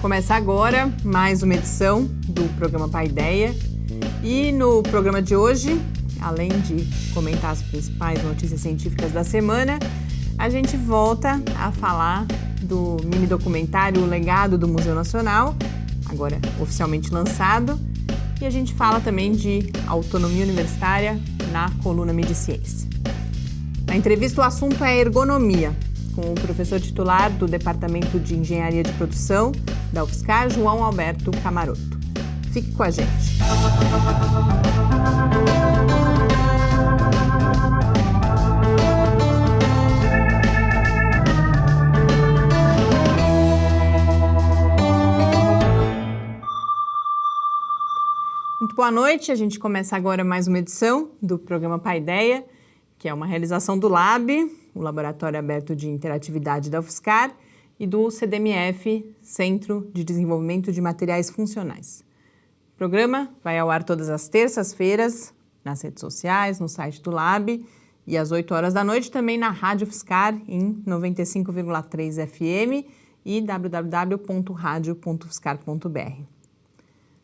Começa agora mais uma edição do programa Paideia. E no programa de hoje, além de comentar as principais notícias científicas da semana, a gente volta a falar do mini documentário O Legado do Museu Nacional, agora oficialmente lançado, e a gente fala também de autonomia universitária na coluna Mídia e Ciência. Na entrevista, o assunto é ergonomia, com o professor titular do Departamento de Engenharia de Produção da UFSCar, João Alberto Camaroto. Fique com a gente. Muito boa noite, a gente começa agora mais uma edição do programa Paideia, que é uma realização do LAB, o Laboratório Aberto de Interatividade da UFSCar, e do CDMF, Centro de Desenvolvimento de Materiais Funcionais. O programa vai ao ar todas as terças-feiras, nas redes sociais, no site do LAB, e às 8 horas da noite também na Rádio UFSCar, em 95,3 FM e www.radio.ufscar.br.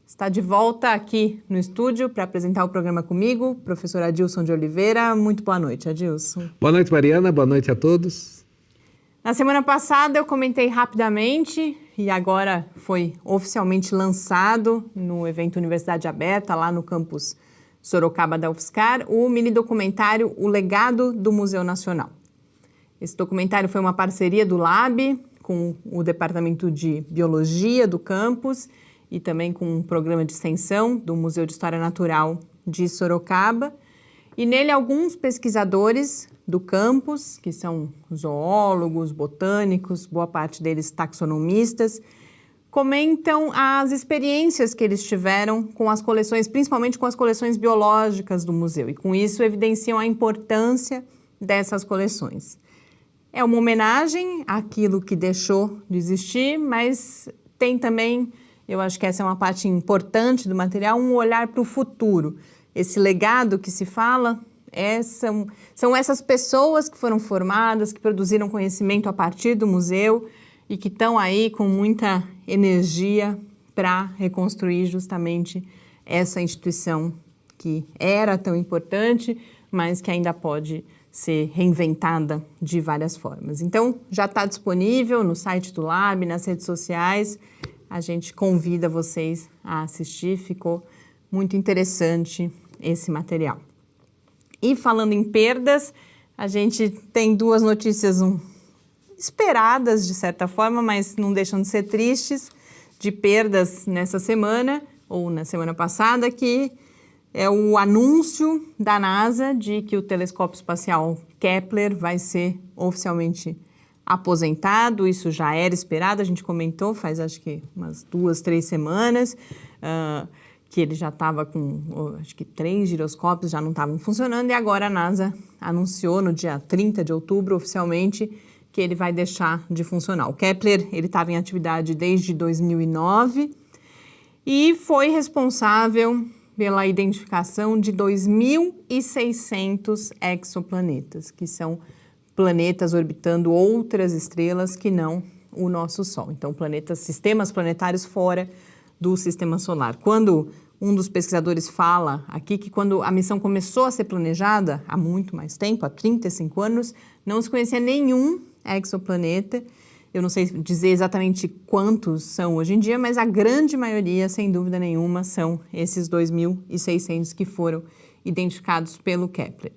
Está de volta aqui no estúdio para apresentar o programa comigo, o professor Adilson de Oliveira. Muito boa noite, Adilson. Boa noite, Mariana. Boa noite a todos. Na semana passada eu comentei rapidamente e agora foi oficialmente lançado no evento Universidade Aberta, lá no campus Sorocaba da UFSCar, o mini documentário O Legado do Museu Nacional. Esse documentário foi uma parceria do LAB com o Departamento de Biologia do campus e também com um programa de extensão do Museu de História Natural de Sorocaba. E nele alguns pesquisadores do campus, que são zoólogos, botânicos, boa parte deles taxonomistas, comentam as experiências que eles tiveram com as coleções, principalmente com as coleções biológicas do museu, e com isso evidenciam a importância dessas coleções. É uma homenagem àquilo que deixou de existir, mas tem também, eu acho que essa é uma parte importante do material, um olhar para o futuro. Esse legado que se fala são essas pessoas que foram formadas, que produziram conhecimento a partir do museu e que estão aí com muita energia para reconstruir justamente essa instituição que era tão importante, mas que ainda pode ser reinventada de várias formas. Então, já está disponível no site do LAB, nas redes sociais. A gente convida vocês a assistir, ficou muito interessante esse material. E falando em perdas, a gente tem duas notícias esperadas de certa forma, mas não deixam de ser tristes, de perdas nessa semana, ou na semana passada, que é o anúncio da NASA de que o telescópio espacial Kepler vai ser oficialmente aposentado. Isso já era esperado, a gente comentou faz acho que umas 2, 3 semanas, que ele já estava com, acho que 3 giroscópios já não estavam funcionando, e agora a NASA anunciou no dia 30 de outubro oficialmente que ele vai deixar de funcionar. O Kepler, ele estava em atividade desde 2009 e foi responsável pela identificação de 2.600 exoplanetas, que são planetas orbitando outras estrelas que não o nosso Sol. Então, sistemas planetários fora do Sistema Solar. Quando um dos pesquisadores fala aqui que quando a missão começou a ser planejada, há muito mais tempo, há 35 anos, não se conhecia nenhum exoplaneta. Eu não sei dizer exatamente quantos são hoje em dia, mas a grande maioria, sem dúvida nenhuma, são esses 2.600 que foram identificados pelo Kepler.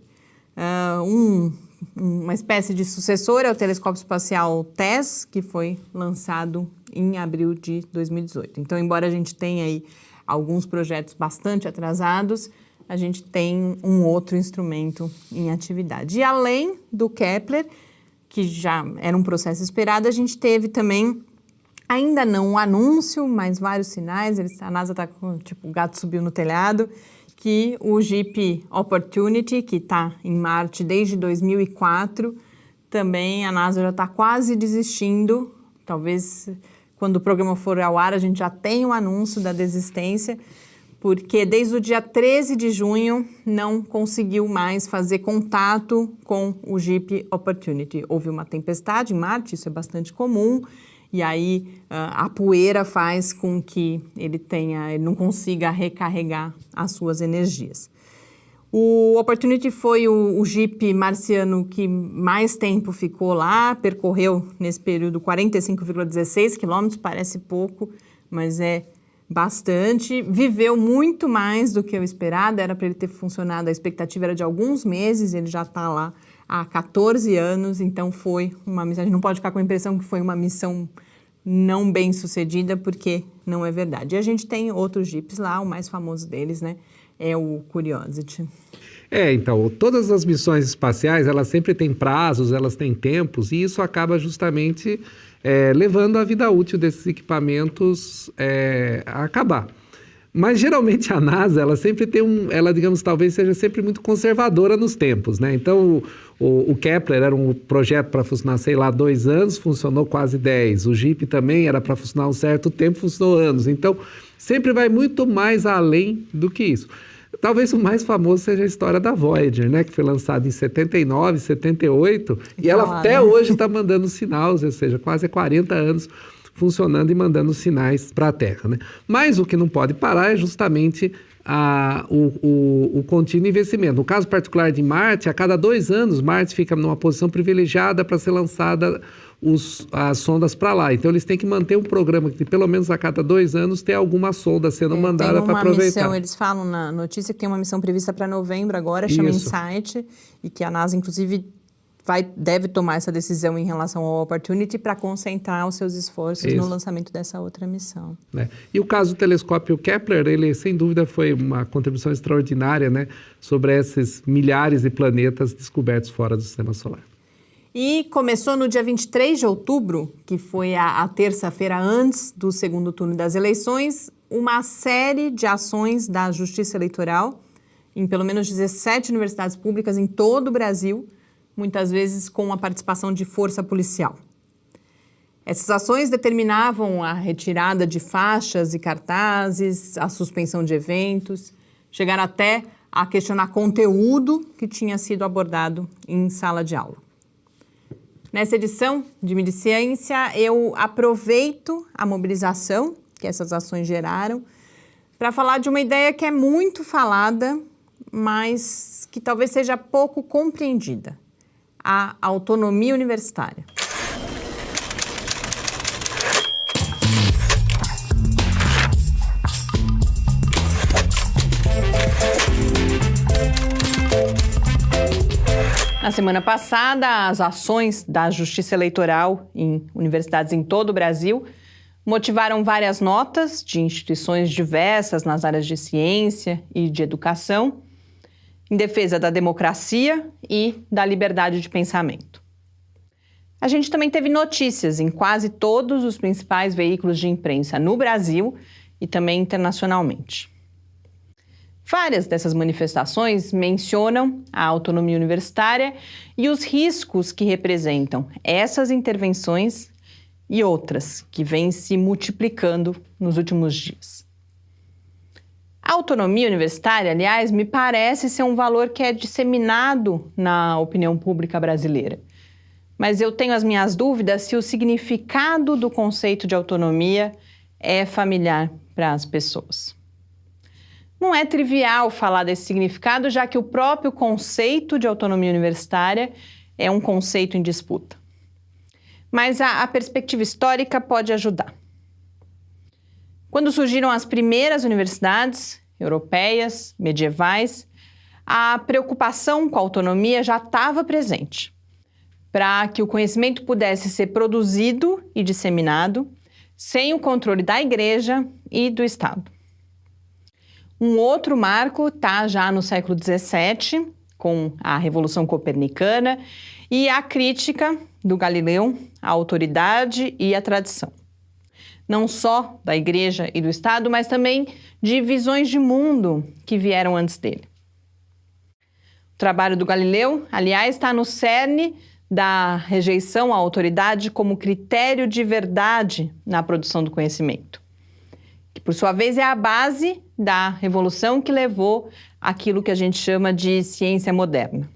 Uma espécie de sucessor é o telescópio espacial TESS, que foi lançado em abril de 2018. Então, embora a gente tenha aí alguns projetos bastante atrasados, a gente tem um outro instrumento em atividade. E além do Kepler, que já era um processo esperado, a gente teve também, ainda não um anúncio, mas vários sinais, a NASA está com, tipo, o gato subiu no telhado, que o JIP Opportunity, que está em Marte desde 2004, também a NASA já está quase desistindo. Talvez quando o programa for ao ar a gente já tenha um anúncio da desistência, porque desde o dia 13 de junho não conseguiu mais fazer contato com o JIP Opportunity. Houve uma tempestade em Marte, isso é bastante comum, e aí a poeira faz com que ele não consiga recarregar as suas energias. O Opportunity foi o Jeep marciano que mais tempo ficou lá, percorreu nesse período 45,16 quilômetros, parece pouco, mas é bastante. Viveu muito mais do que o esperado, era para ele ter funcionado, a expectativa era de alguns meses, ele já está lá há 14 anos, então foi uma missão, a gente não pode ficar com a impressão que foi uma missão não bem sucedida, porque não é verdade. E a gente tem outros Jeeps lá, o mais famoso deles, né, é o Curiosity. Então, todas as missões espaciais, elas sempre têm prazos, elas têm tempos, e isso acaba justamente levando a vida útil desses equipamentos a acabar. Mas, geralmente, a NASA, ela sempre tem ela, digamos, talvez seja sempre muito conservadora nos tempos, né? Então, o Kepler era um projeto para funcionar, 2 anos, funcionou quase 10. O Jeep também era para funcionar um certo tempo, funcionou anos. Então, sempre vai muito mais além do que isso. Talvez o mais famoso seja a história da Voyager, né? Que foi lançada em 79, 78, e ela até hoje está mandando sinais, ou seja, quase 40 anos funcionando e mandando sinais para a Terra, né? Mas o que não pode parar é justamente o contínuo investimento. No caso particular de Marte, a cada 2 anos, Marte fica numa posição privilegiada para ser lançada as sondas para lá. Então, eles têm que manter um programa que, pelo menos a cada 2 anos, tem alguma sonda sendo mandada para aproveitar. Missão, eles falam na notícia que tem uma missão prevista para novembro agora, chama InSight, e que a NASA, inclusive, deve tomar essa decisão em relação ao Opportunity para concentrar os seus esforços no lançamento dessa outra missão. E o caso do telescópio Kepler, ele sem dúvida foi uma contribuição extraordinária, né, sobre esses milhares de planetas descobertos fora do Sistema Solar. E começou no dia 23 de outubro, que foi a terça-feira antes do segundo turno das eleições, uma série de ações da Justiça Eleitoral em pelo menos 17 universidades públicas em todo o Brasil, muitas vezes com a participação de força policial. Essas ações determinavam a retirada de faixas e cartazes, a suspensão de eventos, chegaram até a questionar conteúdo que tinha sido abordado em sala de aula. Nessa edição de Miliciência, eu aproveito a mobilização que essas ações geraram para falar de uma ideia que é muito falada, mas que talvez seja pouco compreendida: a autonomia universitária. Na semana passada, as ações da Justiça Eleitoral em universidades em todo o Brasil motivaram várias notas de instituições diversas nas áreas de ciência e de educação, em defesa da democracia e da liberdade de pensamento. A gente também teve notícias em quase todos os principais veículos de imprensa no Brasil e também internacionalmente. Várias dessas manifestações mencionam a autonomia universitária e os riscos que representam essas intervenções e outras que vêm se multiplicando nos últimos dias. A autonomia universitária, aliás, me parece ser um valor que é disseminado na opinião pública brasileira. Mas eu tenho as minhas dúvidas se o significado do conceito de autonomia é familiar para as pessoas. Não é trivial falar desse significado, já que o próprio conceito de autonomia universitária é um conceito em disputa. Mas a perspectiva histórica pode ajudar. Quando surgiram as primeiras universidades europeias, medievais, a preocupação com a autonomia já estava presente, para que o conhecimento pudesse ser produzido e disseminado sem o controle da Igreja e do Estado. Um outro marco está já no século XVII, com a Revolução Copernicana e a crítica do Galileu à autoridade e à tradição. Não só da Igreja e do Estado, mas também de visões de mundo que vieram antes dele. O trabalho do Galileu, aliás, está no cerne da rejeição à autoridade como critério de verdade na produção do conhecimento, que, por sua vez, é a base da revolução que levou àquilo que a gente chama de ciência moderna.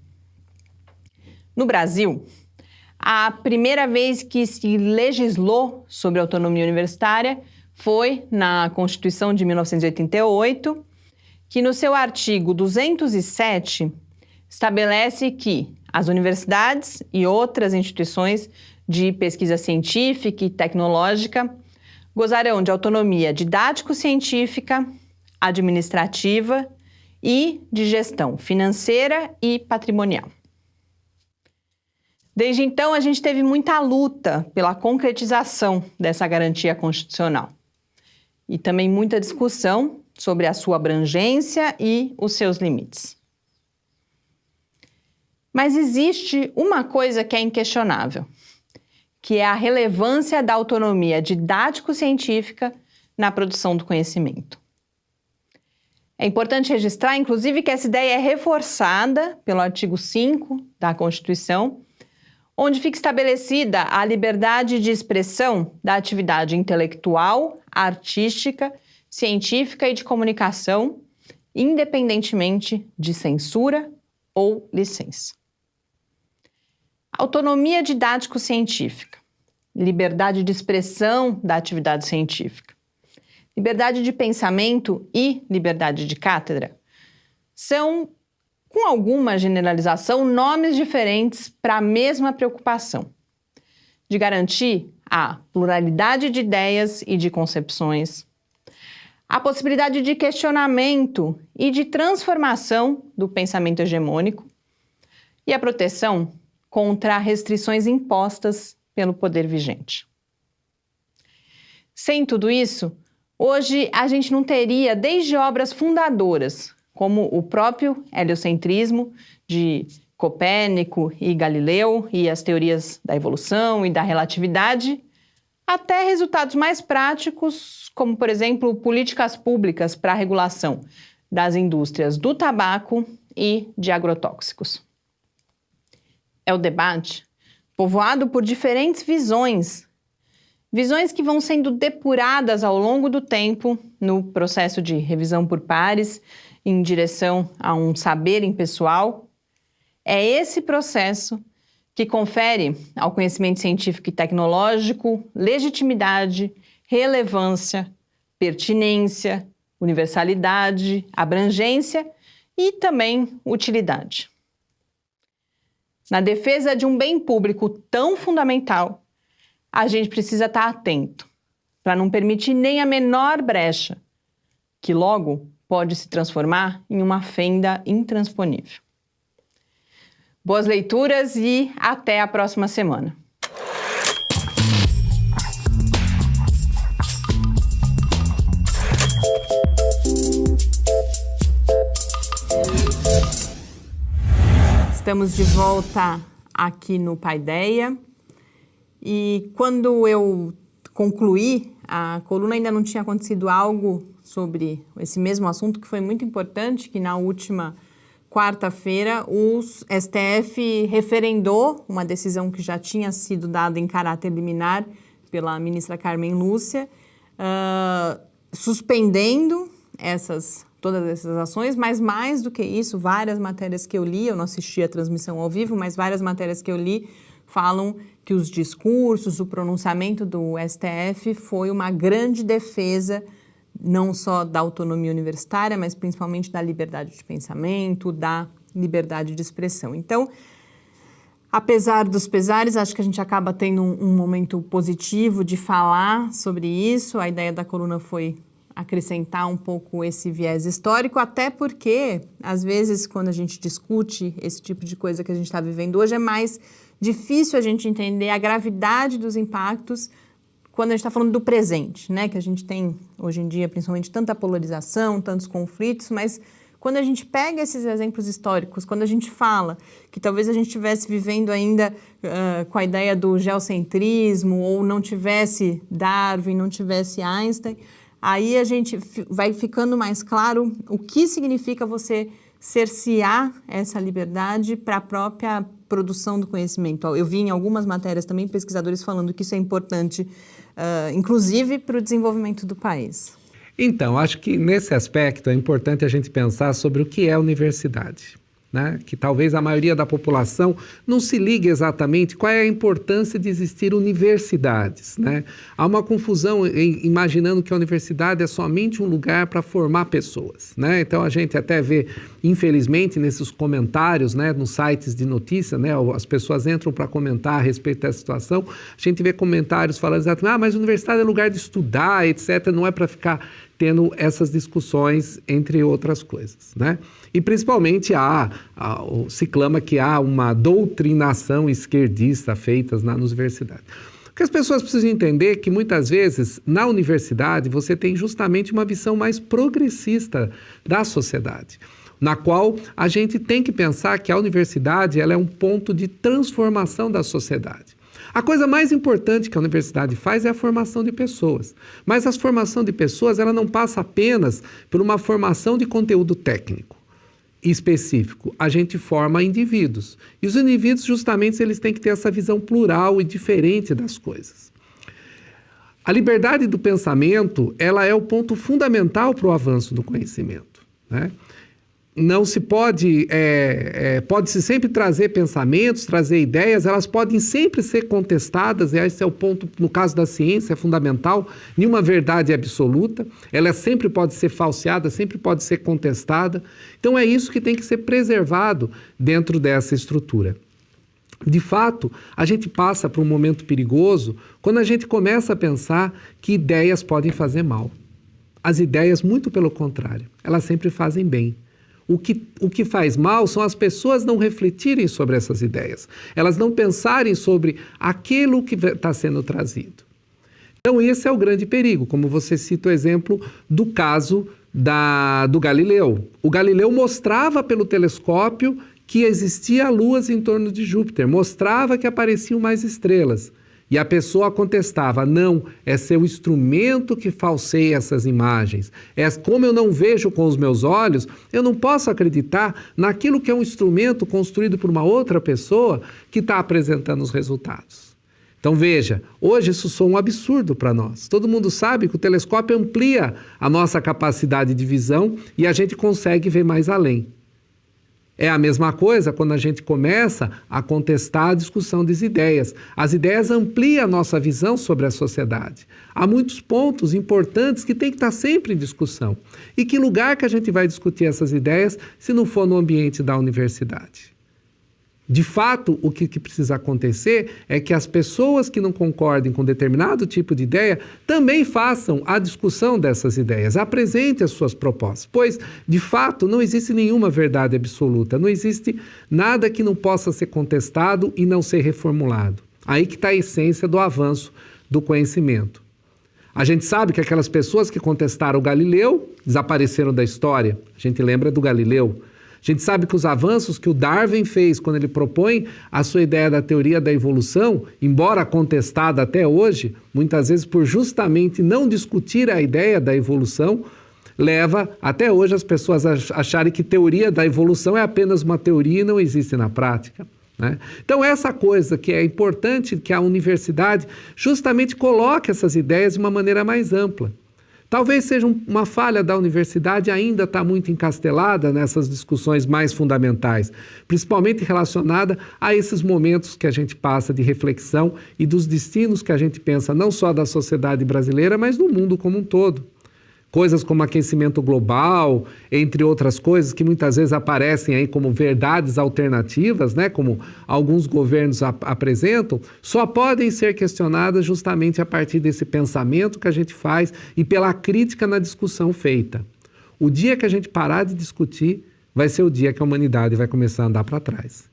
No Brasil, A primeira vez que se legislou sobre autonomia universitária foi na Constituição de 1988, que no seu artigo 207 estabelece que as universidades e outras instituições de pesquisa científica e tecnológica gozarão de autonomia didático-científica, administrativa e de gestão financeira e patrimonial. Desde então, a gente teve muita luta pela concretização dessa garantia constitucional e também muita discussão sobre a sua abrangência e os seus limites. Mas existe uma coisa que é inquestionável, que é a relevância da autonomia didático-científica na produção do conhecimento. É importante registrar, inclusive, que essa ideia é reforçada pelo artigo 5 da Constituição, onde fica estabelecida a liberdade de expressão da atividade intelectual, artística, científica e de comunicação, independentemente de censura ou licença. Autonomia didático-científica, liberdade de expressão da atividade científica, liberdade de pensamento e liberdade de cátedra são, com alguma generalização, nomes diferentes para a mesma preocupação de garantir a pluralidade de ideias e de concepções, a possibilidade de questionamento e de transformação do pensamento hegemônico e a proteção contra restrições impostas pelo poder vigente. Sem tudo isso, hoje a gente não teria desde obras fundadoras, como o próprio heliocentrismo de Copérnico e Galileu e as teorias da evolução e da relatividade, até resultados mais práticos, como, por exemplo, políticas públicas para a regulação das indústrias do tabaco e de agrotóxicos. É o debate povoado por diferentes visões que vão sendo depuradas ao longo do tempo no processo de revisão por pares em direção a um saber impessoal. É esse processo que confere ao conhecimento científico e tecnológico legitimidade, relevância, pertinência, universalidade, abrangência e também utilidade. Na defesa de um bem público tão fundamental, a gente precisa estar atento para não permitir nem a menor brecha, que logo pode se transformar em uma fenda intransponível. Boas leituras e até a próxima semana. Estamos de volta aqui no Paideia e quando eu concluí a coluna ainda não tinha acontecido algo sobre esse mesmo assunto que foi muito importante, que na última quarta-feira o STF referendou uma decisão que já tinha sido dada em caráter liminar pela ministra Carmen Lúcia, suspendendo todas essas ações, mas mais do que isso, várias matérias que eu li, eu não assisti a transmissão ao vivo, mas várias matérias que eu li falam que os discursos, o pronunciamento do STF foi uma grande defesa não só da autonomia universitária, mas principalmente da liberdade de pensamento, da liberdade de expressão. Então, apesar dos pesares, acho que a gente acaba tendo um momento positivo de falar sobre isso. A ideia da coluna foi acrescentar um pouco esse viés histórico, até porque, às vezes, quando a gente discute esse tipo de coisa que a gente está vivendo hoje, é mais difícil a gente entender a gravidade dos impactos quando a gente está falando do presente, né? Que a gente tem, hoje em dia, principalmente, tanta polarização, tantos conflitos, mas quando a gente pega esses exemplos históricos, quando a gente fala que talvez a gente estivesse vivendo ainda com a ideia do geocentrismo, ou não tivesse Darwin, não tivesse Einstein, aí a gente vai ficando mais claro o que significa você cercear essa liberdade para a própria produção do conhecimento. Eu vi em algumas matérias também pesquisadores falando que isso é importante, inclusive para o desenvolvimento do país. Então, acho que nesse aspecto é importante a gente pensar sobre o que é a universidade. né, que talvez a maioria da população não se ligue exatamente qual é a importância de existir universidades, né? Há uma confusão imaginando que a universidade é somente um lugar para formar pessoas, né? Então a gente até vê, infelizmente, nesses comentários, né, nos sites de notícia, né, as pessoas entram para comentar a respeito dessa situação, a gente vê comentários falando exatamente, mas a universidade é lugar de estudar, etc., não é para ficar tendo essas discussões, entre outras coisas, né? E principalmente se clama que há uma doutrinação esquerdista feita nas universidades. O que as pessoas precisam entender é que muitas vezes na universidade você tem justamente uma visão mais progressista da sociedade, na qual a gente tem que pensar que a universidade ela é um ponto de transformação da sociedade. A coisa mais importante que a universidade faz é a formação de pessoas. Mas a formação de pessoas ela não passa apenas por uma formação de conteúdo técnico específico. A gente forma indivíduos. E os indivíduos, justamente, eles têm que ter essa visão plural e diferente das coisas. A liberdade do pensamento ela é o ponto fundamental para o avanço do conhecimento, né? Não se pode, pode-se sempre trazer pensamentos, trazer ideias, elas podem sempre ser contestadas, e esse é o ponto, no caso da ciência, é fundamental, nenhuma verdade é absoluta, ela sempre pode ser falseada, sempre pode ser contestada, então é isso que tem que ser preservado dentro dessa estrutura. De fato, a gente passa por um momento perigoso quando a gente começa a pensar que ideias podem fazer mal. As ideias, muito pelo contrário, elas sempre fazem bem. O que faz mal são as pessoas não refletirem sobre essas ideias. Elas não pensarem sobre aquilo que está sendo trazido. Então esse é o grande perigo, como você cita o exemplo do caso do Galileu. O Galileu mostrava pelo telescópio que existia luas em torno de Júpiter, mostrava que apareciam mais estrelas. E a pessoa contestava, não, é seu instrumento que falseia essas imagens. Como eu não vejo com os meus olhos, eu não posso acreditar naquilo que é um instrumento construído por uma outra pessoa que está apresentando os resultados. Então veja, hoje isso soa um absurdo para nós. Todo mundo sabe que o telescópio amplia a nossa capacidade de visão e a gente consegue ver mais além. É a mesma coisa quando a gente começa a contestar a discussão das ideias. As ideias ampliam a nossa visão sobre a sociedade. Há muitos pontos importantes que tem que estar sempre em discussão. E que lugar que a gente vai discutir essas ideias se não for no ambiente da universidade? De fato, o que precisa acontecer é que as pessoas que não concordem com determinado tipo de ideia também façam a discussão dessas ideias, apresentem as suas propostas, pois, de fato, não existe nenhuma verdade absoluta, não existe nada que não possa ser contestado e não ser reformulado. Aí que está a essência do avanço do conhecimento. A gente sabe que aquelas pessoas que contestaram o Galileu desapareceram da história. A gente lembra do Galileu. A gente sabe que os avanços que o Darwin fez quando ele propõe a sua ideia da teoria da evolução, embora contestada até hoje, muitas vezes por justamente não discutir a ideia da evolução, leva até hoje as pessoas a acharem que teoria da evolução é apenas uma teoria e não existe na prática, né? Então essa coisa que é importante que a universidade justamente coloque essas ideias de uma maneira mais ampla. Talvez seja uma falha da universidade ainda estar muito encastelada nessas discussões mais fundamentais, principalmente relacionada a esses momentos que a gente passa de reflexão e dos destinos que a gente pensa não só da sociedade brasileira, mas do mundo como um todo. Coisas como aquecimento global, entre outras coisas que muitas vezes aparecem aí como verdades alternativas, né, como alguns governos apresentam, só podem ser questionadas justamente a partir desse pensamento que a gente faz e pela crítica na discussão feita. O dia que a gente parar de discutir vai ser o dia que a humanidade vai começar a andar para trás.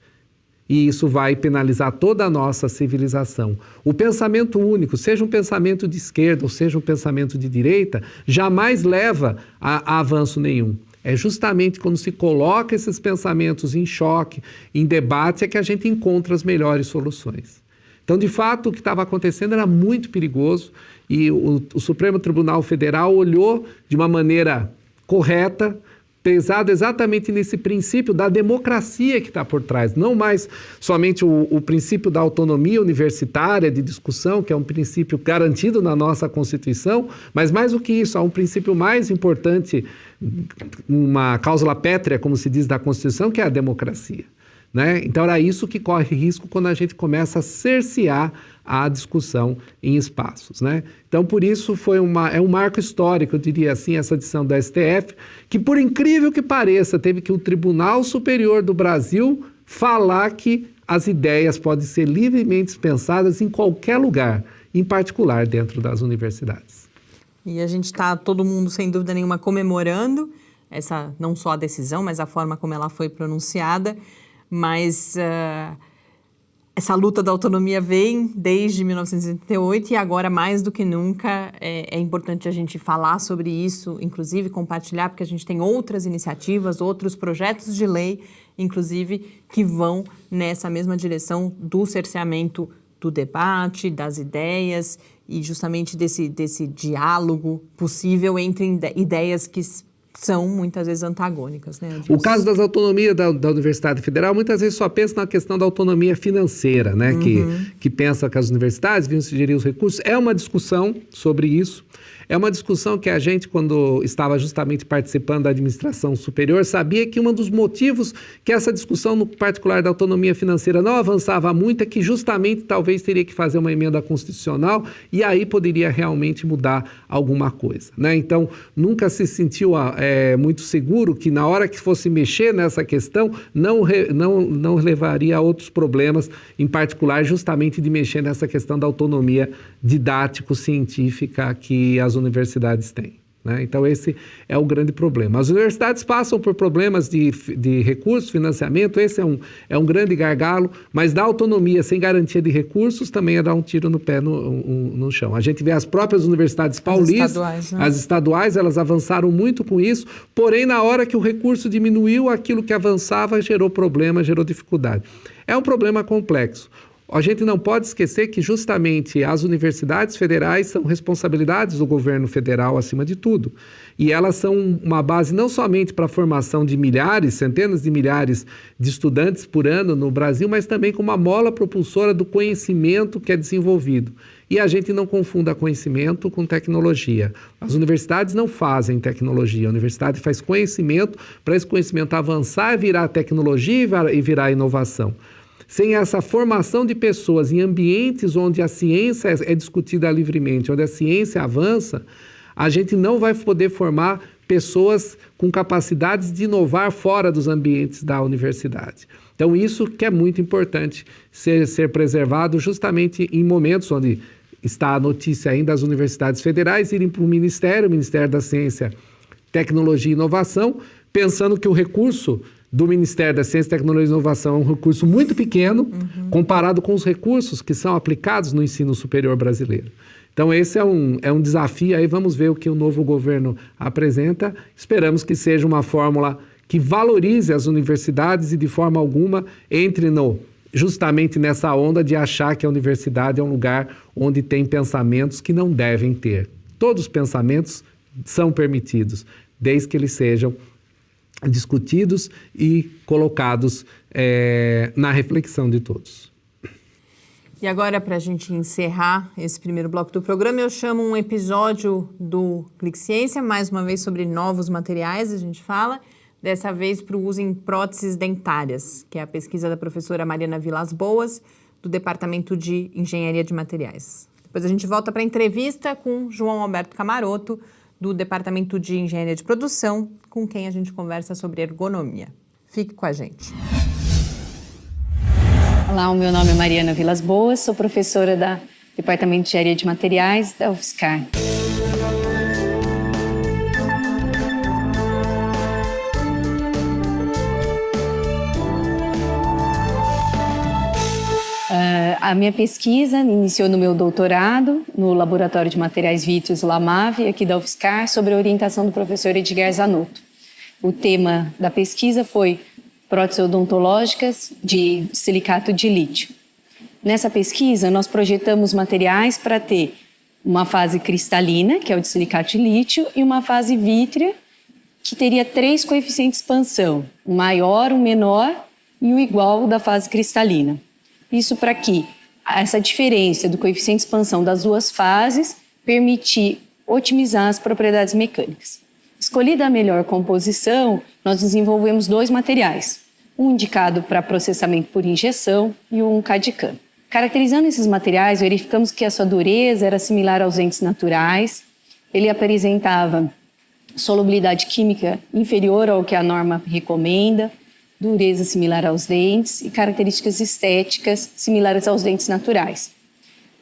E isso vai penalizar toda a nossa civilização. O pensamento único, seja um pensamento de esquerda ou seja um pensamento de direita, jamais leva a avanço nenhum. É justamente quando se coloca esses pensamentos em choque, em debate, é que a gente encontra as melhores soluções. Então, de fato, o que estava acontecendo era muito perigoso e o Supremo Tribunal Federal olhou de uma maneira correta pesado exatamente nesse princípio da democracia que está por trás, não mais somente o princípio da autonomia universitária de discussão, que é um princípio garantido na nossa Constituição, mas mais do que isso, há um princípio mais importante, uma cláusula pétrea, como se diz, da Constituição, que é a democracia. Né? Então, era isso que corre risco quando a gente começa a cercear a discussão em espaços. Né? Então, por isso, é um marco histórico, eu diria assim, essa decisão do STF, que, por incrível que pareça, teve que o Tribunal Superior do Brasil falar que as ideias podem ser livremente pensadas em qualquer lugar, em particular dentro das universidades. E a gente está, todo mundo, sem dúvida nenhuma, comemorando essa, não só a decisão, mas a forma como ela foi pronunciada. Mas essa luta da autonomia vem desde 1988 e agora, mais do que nunca, é importante a gente falar sobre isso, inclusive compartilhar, porque a gente tem outras iniciativas, outros projetos de lei, inclusive, que vão nessa mesma direção do cerceamento do debate, das ideias e justamente desse diálogo possível entre ideias que são muitas vezes antagônicas. Né, o caso das autonomias da Universidade Federal, muitas vezes só pensa na questão da autonomia financeira, né? Que pensa que as universidades deviam gerir os recursos. É uma discussão sobre isso. É uma discussão que a gente, quando estava justamente participando da administração superior, sabia que um dos motivos que essa discussão, no particular da autonomia financeira, não avançava muito é que justamente talvez teria que fazer uma emenda constitucional e aí poderia realmente mudar alguma coisa. Né? Então, nunca se sentiu muito seguro que na hora que fosse mexer nessa questão, não levaria a outros problemas, em particular justamente de mexer nessa questão da autonomia didático-científica que as universidades têm. Né? Então, esse é o grande problema. As universidades passam por problemas de recursos, financiamento, esse é um grande gargalo, mas dar autonomia sem garantia de recursos também é dar um tiro no pé no chão. A gente vê as próprias universidades paulistas, as estaduais, elas avançaram muito com isso, porém, na hora que o recurso diminuiu, aquilo que avançava gerou problema, gerou dificuldade. É um problema complexo. A gente não pode esquecer que justamente as universidades federais são responsabilidades do governo federal acima de tudo. E elas são uma base não somente para a formação de milhares, centenas de milhares de estudantes por ano no Brasil, mas também como uma mola propulsora do conhecimento que é desenvolvido. E a gente não confunda conhecimento com tecnologia. As universidades não fazem tecnologia, a universidade faz conhecimento para esse conhecimento avançar, virar tecnologia e virar inovação. Sem essa formação de pessoas em ambientes onde a ciência é discutida livremente, onde a ciência avança, a gente não vai poder formar pessoas com capacidades de inovar fora dos ambientes da universidade. Então, isso que é muito importante ser preservado justamente em momentos onde está a notícia ainda das universidades federais irem para o Ministério da Ciência, Tecnologia e Inovação, pensando que o recurso do Ministério da Ciência, Tecnologia e Inovação é um recurso muito pequeno, comparado com os recursos que são aplicados no ensino superior brasileiro. Então, esse é um desafio, aí vamos ver o que o novo governo apresenta. Esperamos que seja uma fórmula que valorize as universidades e, de forma alguma, entre justamente nessa onda de achar que a universidade é um lugar onde tem pensamentos que não devem ter. Todos os pensamentos são permitidos, desde que eles sejam discutidos e colocados na reflexão de todos. E agora, para a gente encerrar esse primeiro bloco do programa, eu chamo um episódio do Clique Ciência, mais uma vez sobre novos materiais, a gente fala, dessa vez para o uso em próteses dentárias, que é a pesquisa da professora Mariana Vilas Boas, do Departamento de Engenharia de Materiais. Depois a gente volta para a entrevista com João Alberto Camaroto, do Departamento de Engenharia de Produção, com quem a gente conversa sobre ergonomia. Fique com a gente. Olá, o meu nome é Mariana Vilas Boas, sou professora do Departamento de Engenharia de Materiais da UFSCar. A minha pesquisa iniciou no meu doutorado, no Laboratório de Materiais Vítreos LAMAV, aqui da UFSCar, sobre a orientação do professor Edgar Zanotto. O tema da pesquisa foi próteses odontológicas de silicato de lítio. Nessa pesquisa, nós projetamos materiais para ter uma fase cristalina, que é o de silicato de lítio, e uma fase vítrea, que teria 3 coeficientes de expansão, o maior, o menor e o igual da fase cristalina. Isso para que essa diferença do coeficiente de expansão das duas fases permitir otimizar as propriedades mecânicas. Escolhida a melhor composição, nós desenvolvemos 2 materiais, um indicado para processamento por injeção e um CAD/CAM. Caracterizando esses materiais, verificamos que a sua dureza era similar aos dentes naturais, ele apresentava solubilidade química inferior ao que a norma recomenda, dureza similar aos dentes e características estéticas similares aos dentes naturais.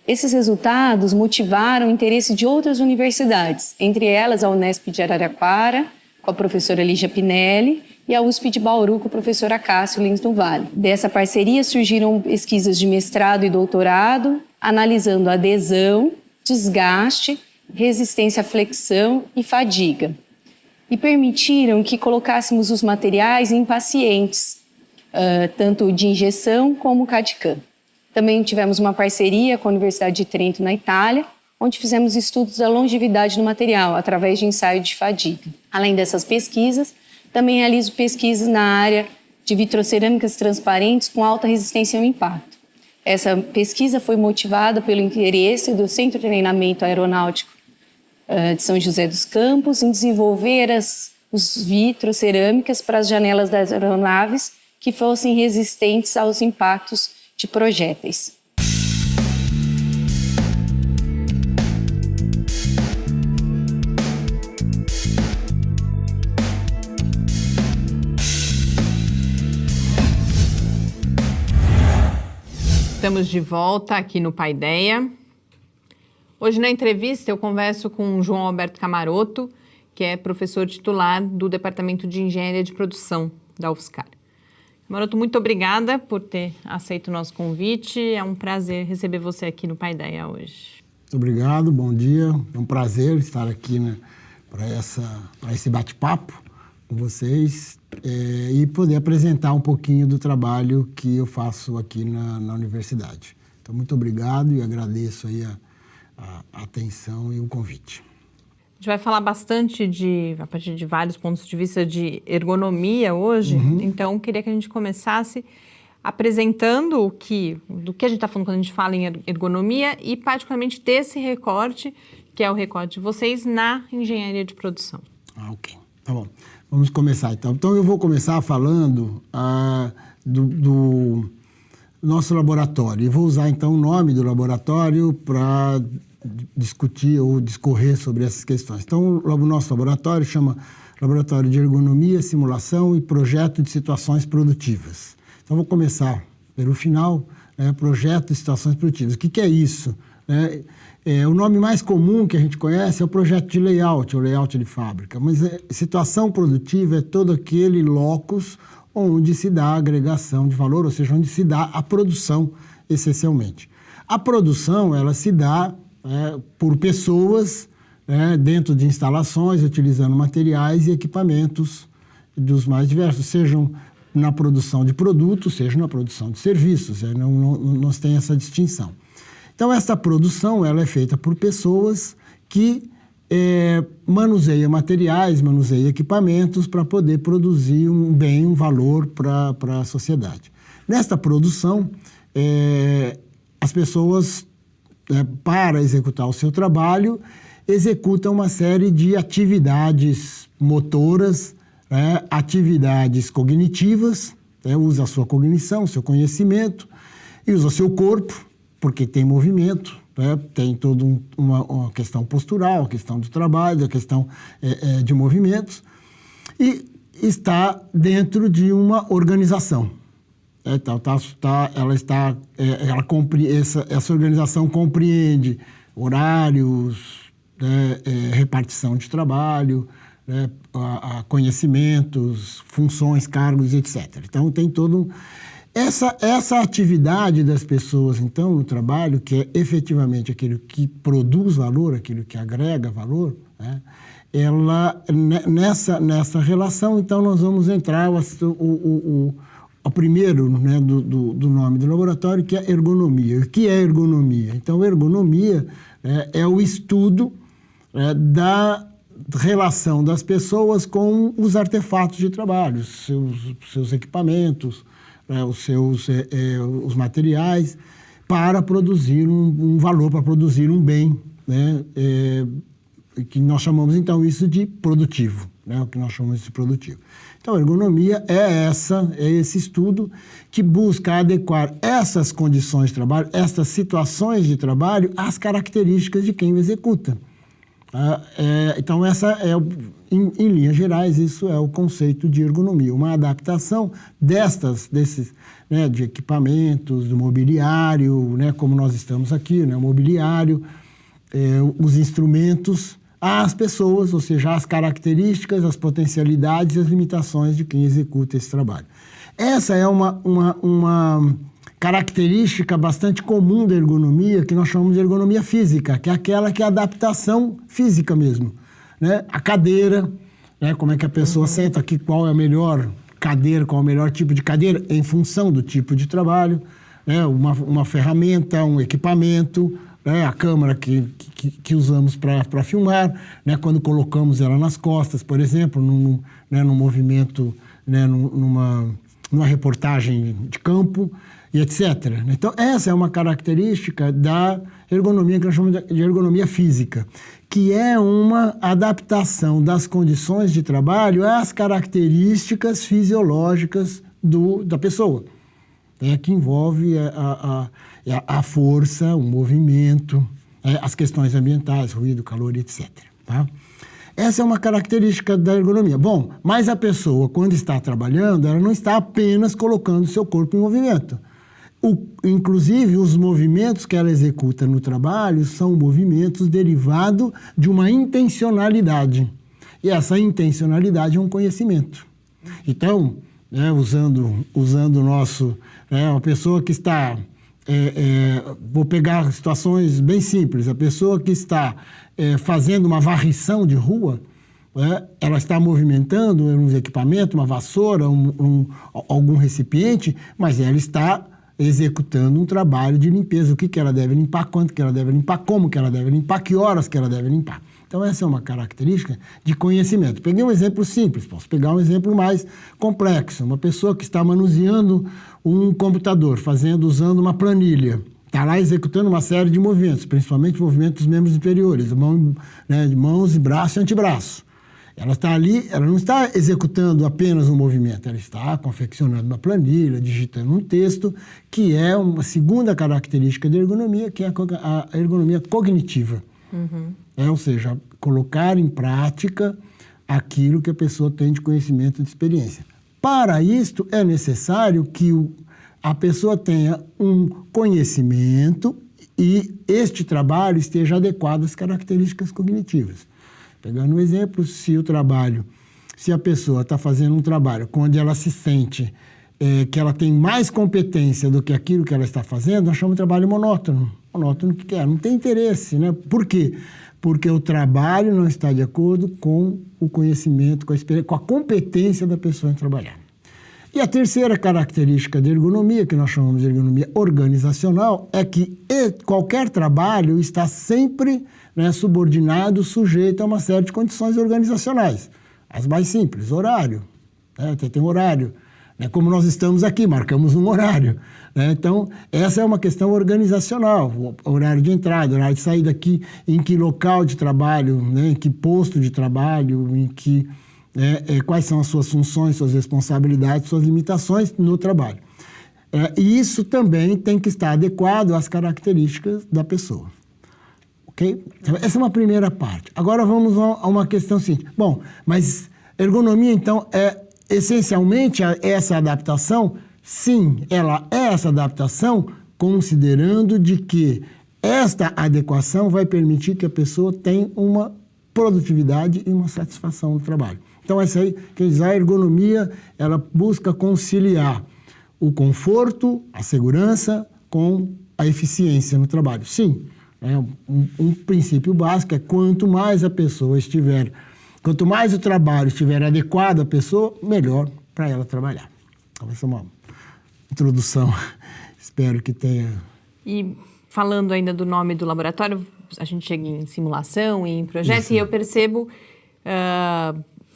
Esses resultados motivaram o interesse de outras universidades, entre elas a Unesp de Araraquara, com a professora Lígia Pinelli, e a USP de Bauru, com o professor Acácio Lins do Vale. Dessa parceria surgiram pesquisas de mestrado e doutorado, analisando adesão, desgaste, resistência à flexão e fadiga. E permitiram que colocássemos os materiais em pacientes, tanto de injeção como CAD/CAM. Também tivemos uma parceria com a Universidade de Trento, na Itália, onde fizemos estudos da longevidade do material, através de ensaio de fadiga. Além dessas pesquisas, também realizo pesquisas na área de vitrocerâmicas transparentes com alta resistência ao impacto. Essa pesquisa foi motivada pelo interesse do Centro de Treinamento Aeronáutico de São José dos Campos em desenvolver os vitrocerâmicas para as janelas das aeronaves que fossem resistentes aos impactos de projéteis. Estamos de volta aqui no Paideia. Hoje na entrevista eu converso com o João Alberto Camarotto, que é professor titular do Departamento de Engenharia de Produção da UFSCar. Camarotto, muito obrigada por ter aceito o nosso convite. É um prazer receber você aqui no Paideia hoje. Obrigado, bom dia. É um prazer estar aqui, né, para esse bate-papo com vocês e poder apresentar um pouquinho do trabalho que eu faço aqui na universidade. Então, muito obrigado e agradeço aí a atenção e o convite. A gente vai falar bastante a partir de vários pontos de vista de ergonomia hoje, então queria que a gente começasse apresentando do que a gente está falando quando a gente fala em ergonomia e particularmente desse recorte, que é o recorte de vocês na engenharia de produção. Ok, tá bom. Vamos começar então. Então eu vou começar falando do nosso laboratório. E vou usar então o nome do laboratório para discutir ou discorrer sobre essas questões. Então, o nosso laboratório chama Laboratório de Ergonomia, Simulação e Projeto de Situações Produtivas. Então, vou começar pelo final, Projeto de Situações Produtivas. O que é isso? O nome mais comum que a gente conhece é o projeto de layout, ou layout de fábrica, mas situação produtiva é todo aquele locus onde se dá a agregação de valor, ou seja, onde se dá a produção, essencialmente. A produção, ela se dá por pessoas dentro de instalações, utilizando materiais e equipamentos dos mais diversos, sejam na produção de produtos, seja na produção de serviços, não tem essa distinção. Então, essa produção ela é feita por pessoas que manuseiam materiais, manuseiam equipamentos para poder produzir um bem, um valor para a sociedade. Nesta produção, as pessoas, para executar o seu trabalho, executam uma série de atividades motoras, atividades cognitivas, usa a sua cognição, o seu conhecimento, e usa o seu corpo, porque tem movimento, tem toda uma questão postural, a questão do trabalho, a questão de movimentos, e está dentro de uma organização. Essa organização compreende horários, repartição de trabalho, conhecimentos, funções, cargos, etc. Então, tem todo essa atividade das pessoas, então, no trabalho, que é efetivamente aquilo que produz valor, aquilo que agrega valor, ela, nessa relação, então, nós vamos entrar o primeiro do nome do laboratório, que é ergonomia. O que é ergonomia? Então, ergonomia é o estudo relação das pessoas com os artefatos de trabalho, seus equipamentos, os materiais, para produzir um valor, para produzir um bem, né? Que nós chamamos, então, isso de produtivo, né? O que nós chamamos de produtivo. Então, a ergonomia é esse estudo que busca adequar essas condições de trabalho, essas situações de trabalho, às características de quem o executa. Então, em linhas gerais, isso é o conceito de ergonomia. Uma adaptação desses, né, de equipamentos, do mobiliário, né, como nós estamos aqui, né, o mobiliário, os instrumentos, às pessoas, ou seja, às características, as potencialidades e as limitações de quem executa esse trabalho. Essa é uma característica bastante comum da ergonomia, que nós chamamos de ergonomia física, que é aquela que é a adaptação física mesmo, né? A cadeira, né? Como é que a pessoa senta aqui, qual é a melhor cadeira, qual é o melhor tipo de cadeira, em função do tipo de trabalho, né? Uma ferramenta, um equipamento, né? A câmera que usamos para filmar, né? Quando colocamos ela nas costas, por exemplo, num movimento, né? numa reportagem de campo, e etc. Então, essa é uma característica da ergonomia que nós chamamos de ergonomia física, que é uma adaptação das condições de trabalho às características fisiológicas da pessoa, que envolve a força, o movimento, as questões ambientais, ruído, calor, etc. Tá? Essa é uma característica da ergonomia. Bom, mas a pessoa, quando está trabalhando, ela não está apenas colocando o seu corpo em movimento. Inclusive, os movimentos que ela executa no trabalho são movimentos derivados de uma intencionalidade. E essa intencionalidade é um conhecimento. Então, né, usando o nosso... uma pessoa que está... vou pegar situações bem simples. A pessoa que está fazendo uma varrição de rua, ela está movimentando um equipamento, uma vassoura, algum recipiente, mas ela está executando um trabalho de limpeza. O que ela deve limpar, quanto que ela deve limpar, como que ela deve limpar, que horas que ela deve limpar. Então, essa é uma característica de conhecimento. Peguei um exemplo simples, posso pegar um exemplo mais complexo. Uma pessoa que está manuseando um computador, usando uma planilha, está lá executando uma série de movimentos, principalmente movimentos dos membros inferiores, de mãos e braço e antebraço. Ela está ali, ela não está executando apenas um movimento, ela está confeccionando uma planilha, digitando um texto, que é uma segunda característica da ergonomia, que é a ergonomia cognitiva. Uhum. Ou seja, colocar em prática aquilo que a pessoa tem de conhecimento e de experiência. Para isto, é necessário que a pessoa tenha um conhecimento e este trabalho esteja adequado às características cognitivas. Pegando um exemplo, se a pessoa está fazendo um trabalho onde ela se sente que ela tem mais competência do que aquilo que ela está fazendo, nós chamamos de trabalho monótono. Monótono que não tem interesse, né? Por quê? Porque o trabalho não está de acordo com o conhecimento, com a experiência, com a competência da pessoa em trabalhar. E a terceira característica da ergonomia, que nós chamamos de ergonomia organizacional, é que qualquer trabalho está sempre subordinado, sujeito a uma série de condições organizacionais. As mais simples, horário. Tem horário. Como nós estamos aqui, marcamos um horário. Então, essa é uma questão organizacional. O horário de entrada, horário de saída aqui, em que local de trabalho, em que posto de trabalho, quais são as suas funções, suas responsabilidades, suas limitações no trabalho. E isso também tem que estar adequado às características da pessoa. Ok? Então, essa é uma primeira parte. Agora vamos a uma questão seguinte. Bom, mas ergonomia, então, é essencialmente essa adaptação? Sim, ela é essa adaptação, considerando de que esta adequação vai permitir que a pessoa tenha uma produtividade e uma satisfação no trabalho. Então, essa aí, quer dizer, a ergonomia, ela busca conciliar o conforto, a segurança com a eficiência no trabalho. Sim, um princípio básico é quanto mais o trabalho estiver adequado à pessoa, melhor para ela trabalhar. Então, essa é uma introdução, espero que tenha... E falando ainda do nome do laboratório, a gente chega em simulação e em projeto, e eu percebo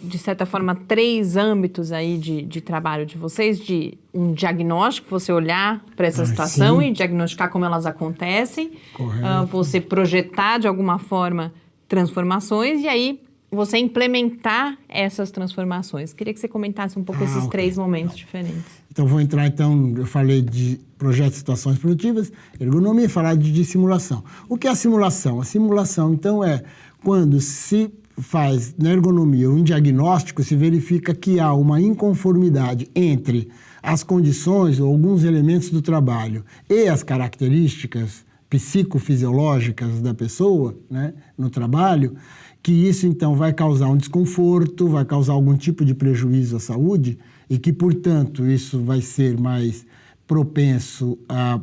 de certa forma, 3 âmbitos aí de trabalho de vocês, de um diagnóstico, você olhar para essa situação sim. e diagnosticar como elas acontecem, Correto. você projetar de alguma forma transformações e aí você implementar essas transformações. Queria que você comentasse um pouco esses 3 momentos diferentes. Então, vou entrar, eu falei de projetos de situações produtivas, ergonomia, falar de simulação. O que é a simulação? A simulação, então, é quando se faz na ergonomia um diagnóstico, se verifica que há uma inconformidade entre as condições ou alguns elementos do trabalho e as características psicofisiológicas da pessoa, né, no trabalho, que isso então vai causar um desconforto, vai causar algum tipo de prejuízo à saúde e que, portanto, isso vai ser mais propenso à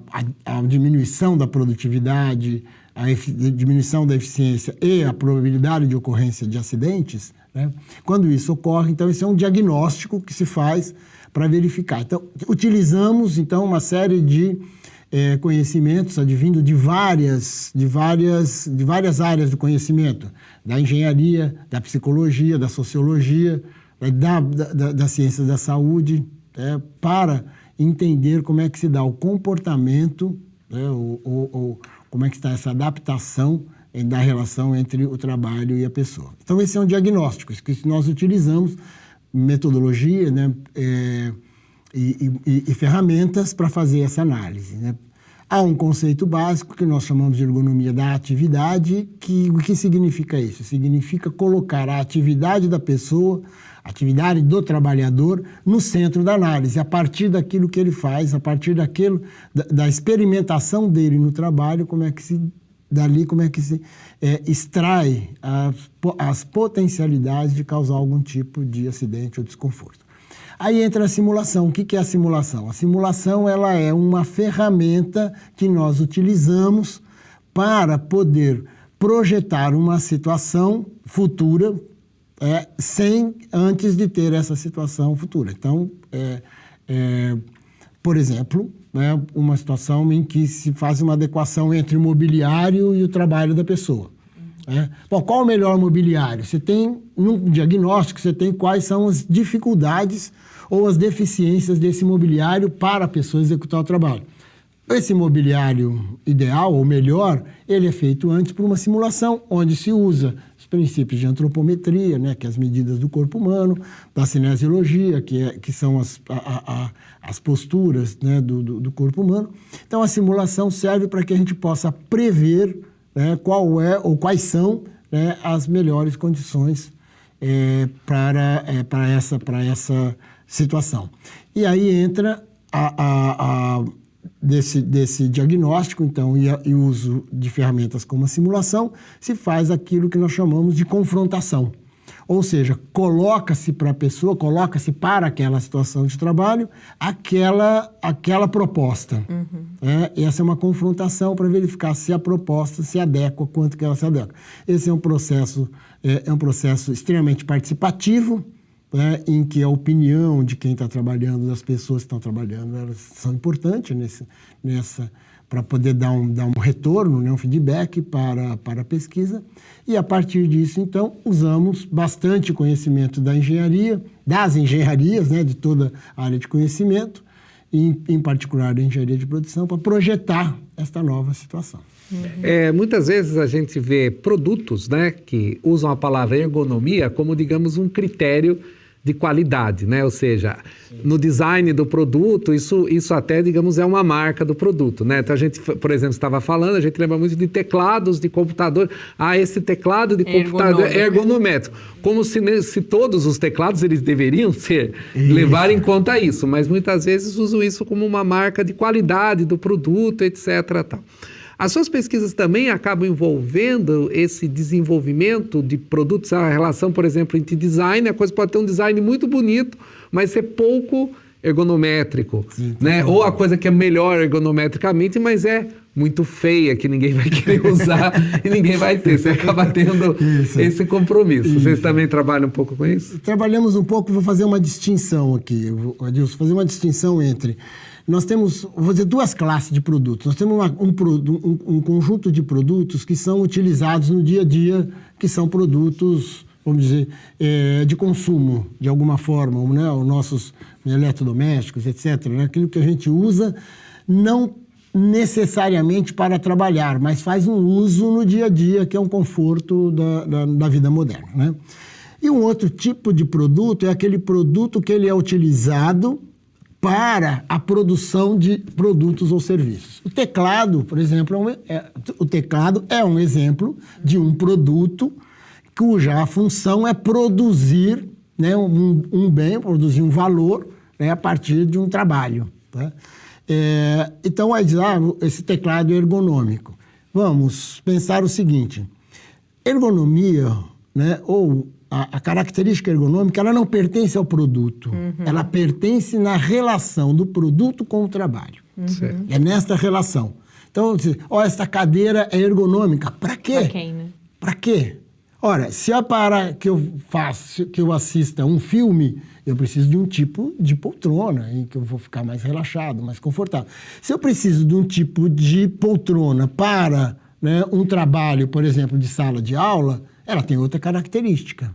diminuição da produtividade, a diminuição da eficiência e a probabilidade de ocorrência de acidentes, né? Quando isso ocorre, então, esse é um diagnóstico que se faz para verificar. Então, utilizamos, então, uma série de conhecimentos advindo de várias áreas do conhecimento, da engenharia, da psicologia, da sociologia, da ciência da saúde, para entender como é que se dá o comportamento, como é que está essa adaptação da relação entre o trabalho e a pessoa. Então, esse é um diagnóstico que nós utilizamos, metodologia, né, e ferramentas para fazer essa análise, né? Há um conceito básico que nós chamamos de ergonomia da atividade, o que significa isso? Significa colocar a atividade da pessoa, a atividade do trabalhador, no centro da análise, a partir daquilo que ele faz, a partir da experimentação dele no trabalho, como é que se extrai as potencialidades de causar algum tipo de acidente ou desconforto. Aí entra a simulação. O que é a simulação? A simulação ela é uma ferramenta que nós utilizamos para poder projetar uma situação futura sem antes de ter essa situação futura. Então, por exemplo, uma situação em que se faz uma adequação entre o mobiliário e o trabalho da pessoa. Bom, qual o melhor mobiliário? Você tem, num diagnóstico, você tem quais são as dificuldades ou as deficiências desse mobiliário para a pessoa executar o trabalho. Esse mobiliário ideal ou melhor, ele é feito antes por uma simulação, onde se usa os princípios de antropometria, né, que é as medidas do corpo humano, da cinesiologia, que são as posturas, né, do corpo humano. Então, a simulação serve para que a gente possa prever, né, qual é ou quais são, né, as melhores condições para essa situação. E aí entra desse diagnóstico, então, e o uso de ferramentas como a simulação, se faz aquilo que nós chamamos de confrontação. Ou seja, coloca-se para a pessoa, coloca-se para aquela situação de trabalho, aquela proposta. Essa é uma confrontação para verificar se a proposta se adequa, quanto que ela se adequa. Esse é um processo extremamente participativo, em que a opinião de quem está trabalhando, das pessoas que estão trabalhando, elas são importantes para poder dar um retorno, né, um feedback para a pesquisa. E, a partir disso, então, usamos bastante conhecimento da engenharia, das engenharias, né, de toda a área de conhecimento, em particular da engenharia de produção, para projetar esta nova situação. Muitas vezes a gente vê produtos, né, que usam a palavra ergonomia como, digamos, um critério de qualidade, né? Ou seja, no design do produto, isso até, digamos, é uma marca do produto, né? Então, a gente, por exemplo, estava falando, a gente lembra muito de teclados de computador. Esse teclado de computador é ergonométrico. Como se todos os teclados, eles deveriam levar em conta isso, mas muitas vezes usam isso como uma marca de qualidade do produto, etc. Tal. As suas pesquisas também acabam envolvendo esse desenvolvimento de produtos, a relação, por exemplo, entre design, a coisa pode ter um design muito bonito, mas ser pouco ergonométrico, sim, né? Ou a coisa que é melhor ergonometricamente, mas é muito feia, que ninguém vai querer usar e ninguém vai ter. Você acaba tendo esse compromisso. Isso. Vocês também trabalham um pouco com isso? Trabalhamos um pouco, vou fazer uma distinção aqui, Adilson, fazer uma distinção entre... Nós temos, vou dizer, 2 classes de produtos. Nós temos um conjunto de produtos que são utilizados no dia a dia, que são produtos, vamos dizer, de consumo, de alguma forma, né? Os nossos eletrodomésticos, etc., né? Aquilo que a gente usa, não necessariamente para trabalhar, mas faz um uso no dia a dia, que é um conforto da vida moderna, né? E um outro tipo de produto é aquele produto que ele é utilizado para a produção de produtos ou serviços. O teclado, por exemplo, o teclado é um exemplo de um produto cuja função é produzir, né, um bem, produzir um valor, né, a partir de um trabalho. Tá? Então, esse teclado é ergonômico. Vamos pensar o seguinte: ergonomia, né, ou a característica ergonômica, ela não pertence ao produto, ela pertence na relação do produto com o trabalho. É nesta relação. Então, esta cadeira é ergonômica. Para quê? Para quem, né? Para quê? Ora, se é para que eu assista um filme, eu preciso de um tipo de poltrona, em que eu vou ficar mais relaxado, mais confortável. Se eu preciso de um tipo de poltrona para, né, um trabalho, por exemplo, de sala de aula, ela tem outra característica.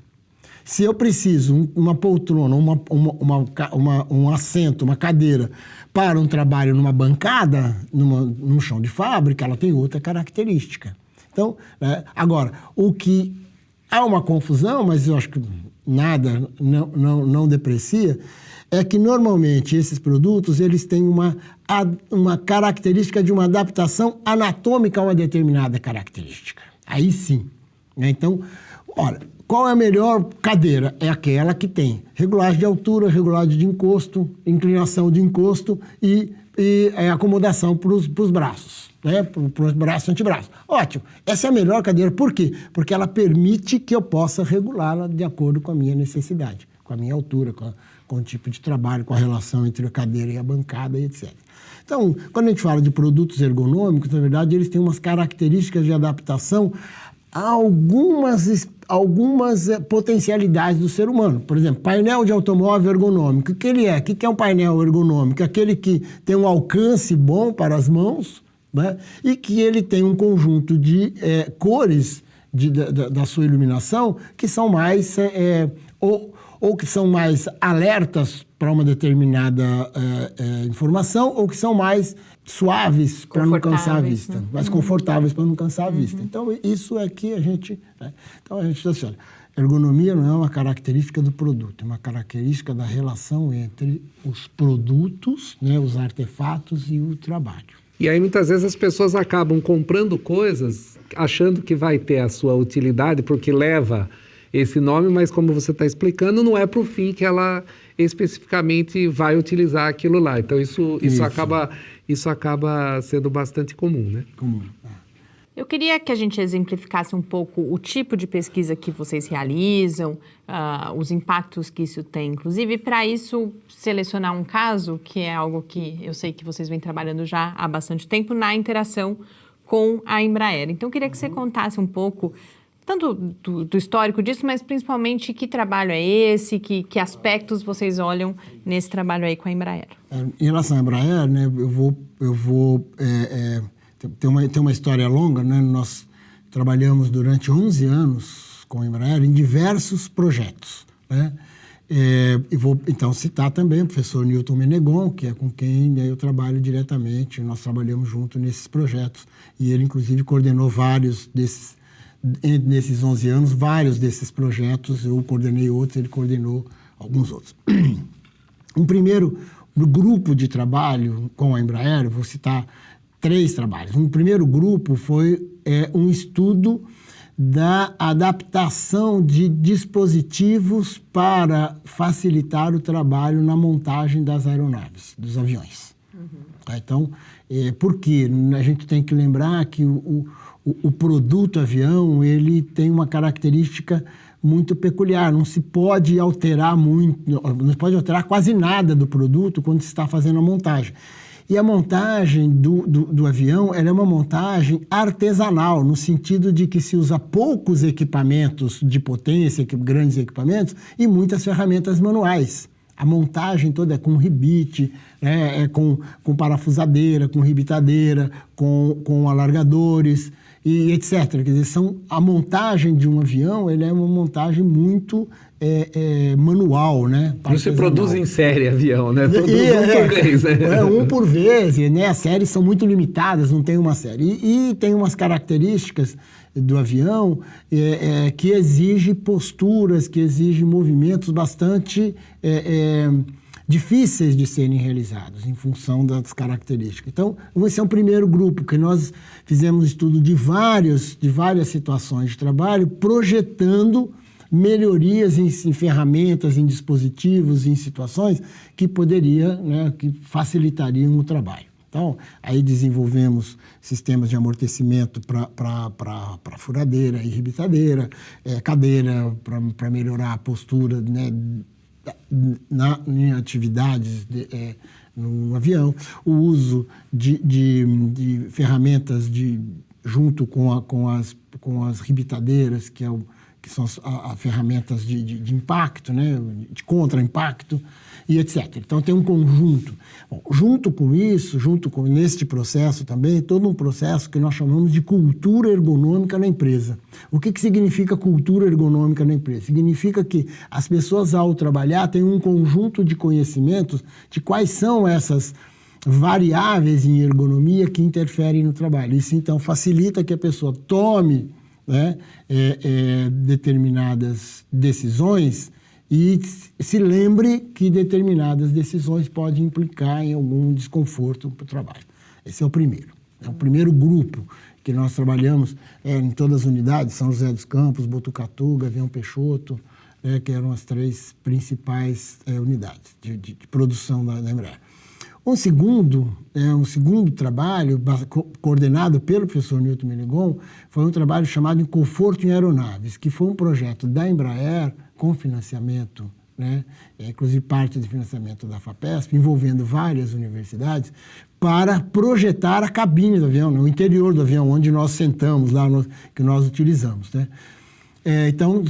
Se eu preciso uma poltrona, um assento, uma cadeira para um trabalho numa bancada, num chão de fábrica, ela tem outra característica. Então, agora, há uma confusão, mas eu acho que nada não deprecia, é que normalmente esses produtos eles têm uma característica de uma adaptação anatômica a uma determinada característica. Aí sim. Então, olha, qual é a melhor cadeira? É aquela que tem regulagem de altura, regulagem de encosto, inclinação de encosto e acomodação para os braços, né? Para os braços e antebraços. Ótimo. Essa é a melhor cadeira. Por quê? Porque ela permite que eu possa regulá-la de acordo com a minha necessidade, com a minha altura, com o tipo de trabalho, com a relação entre a cadeira e a bancada, etc. Então, quando a gente fala de produtos ergonômicos, na verdade, eles têm umas características de adaptação a algumas potencialidades do ser humano. Por exemplo, painel de automóvel ergonômico. O que ele é? O que é um painel ergonômico? Aquele que tem um alcance bom para as mãos, né? E que ele tem um conjunto de cores da sua iluminação que são mais... ou que são mais alertas para uma determinada informação, ou que são mais suaves para não cansar a vista, mais confortáveis para não cansar a vista. Então, isso é que a gente... Né? Então, a gente diz assim, olha, ergonomia não é uma característica do produto, é uma característica da relação entre os produtos, né, os artefatos e o trabalho. E aí, muitas vezes, as pessoas acabam comprando coisas achando que vai ter a sua utilidade, porque leva esse nome, mas como você está explicando, não é para o fim que ela especificamente vai utilizar aquilo lá. Então, isso acaba sendo bastante comum, né? Comum. Eu queria que a gente exemplificasse um pouco o tipo de pesquisa que vocês realizam, os impactos que isso tem. Inclusive, para isso, selecionar um caso, que é algo que eu sei que vocês vêm trabalhando já há bastante tempo, na interação com a Embraer. Então, eu queria que você contasse um pouco, tanto do histórico disso, mas principalmente que trabalho é esse, que aspectos vocês olham nesse trabalho aí com a Embraer. Em relação à Embraer, né, tem uma história longa, né? Nós trabalhamos durante 11 anos com a Embraer em diversos projetos, né? E vou, então, citar também o professor Newton Menegon, que é com quem eu trabalho diretamente, nós trabalhamos junto nesses projetos, e ele, inclusive, coordenou nesses 11 anos, vários desses projetos, eu coordenei outros, ele coordenou alguns outros. Um primeiro grupo de trabalho com a Embraer, vou citar 3 trabalhos. Um primeiro grupo foi um estudo da adaptação de dispositivos para facilitar o trabalho na montagem das aeronaves, dos aviões. Então, porque a gente tem que lembrar que o produto avião, ele tem uma característica muito peculiar, não se pode alterar muito, não se pode alterar quase nada do produto quando se está fazendo a montagem. E a montagem do avião, ela é uma montagem artesanal, no sentido de que se usa poucos equipamentos de potência, grandes equipamentos, e muitas ferramentas manuais. A montagem toda é com ribite, né, com parafusadeira, com ribitadeira, com alargadores. e etc. Quer dizer, a montagem de um avião ele é uma montagem muito manual, né? Não se produz em série avião, né? Produz um por vez, né? Um por vez, né? As séries são muito limitadas, não tem uma série. E tem umas características do avião que exige posturas, que exige movimentos bastante difíceis de serem realizados em função das características. Então, esse é o primeiro grupo, que nós fizemos estudo de várias situações de trabalho, projetando melhorias em ferramentas, em dispositivos, em situações que que facilitariam o trabalho. Então, aí desenvolvemos sistemas de amortecimento para furadeira e rebitadeira, cadeira para melhorar a postura, né, em atividades no avião, o uso de ferramentas junto com as rebitadeiras, que são as ferramentas de impacto, né, de contra-impacto, e etc. Então, tem um conjunto. Bom, junto com isso, neste processo também, todo um processo que nós chamamos de cultura ergonômica na empresa. O que significa cultura ergonômica na empresa? Significa que as pessoas, ao trabalhar, têm um conjunto de conhecimentos de quais são essas variáveis em ergonomia que interferem no trabalho. Isso, então, facilita que a pessoa tome, né, determinadas decisões e se lembre que determinadas decisões podem implicar em algum desconforto para o trabalho. Esse é o primeiro. É o primeiro grupo que nós trabalhamos em todas as unidades, São José dos Campos, Botucatu, Gavião Peixoto, que eram as 3 principais unidades de produção da Embraer. Um segundo trabalho, coordenado pelo professor Newton Menegon, foi um trabalho chamado Conforto em Aeronaves, que foi um projeto da Embraer com financiamento, né, inclusive parte de financiamento da FAPESP, envolvendo várias universidades, para projetar a cabine do avião, né, o interior do avião, onde nós sentamos, lá que nós utilizamos, né. Então,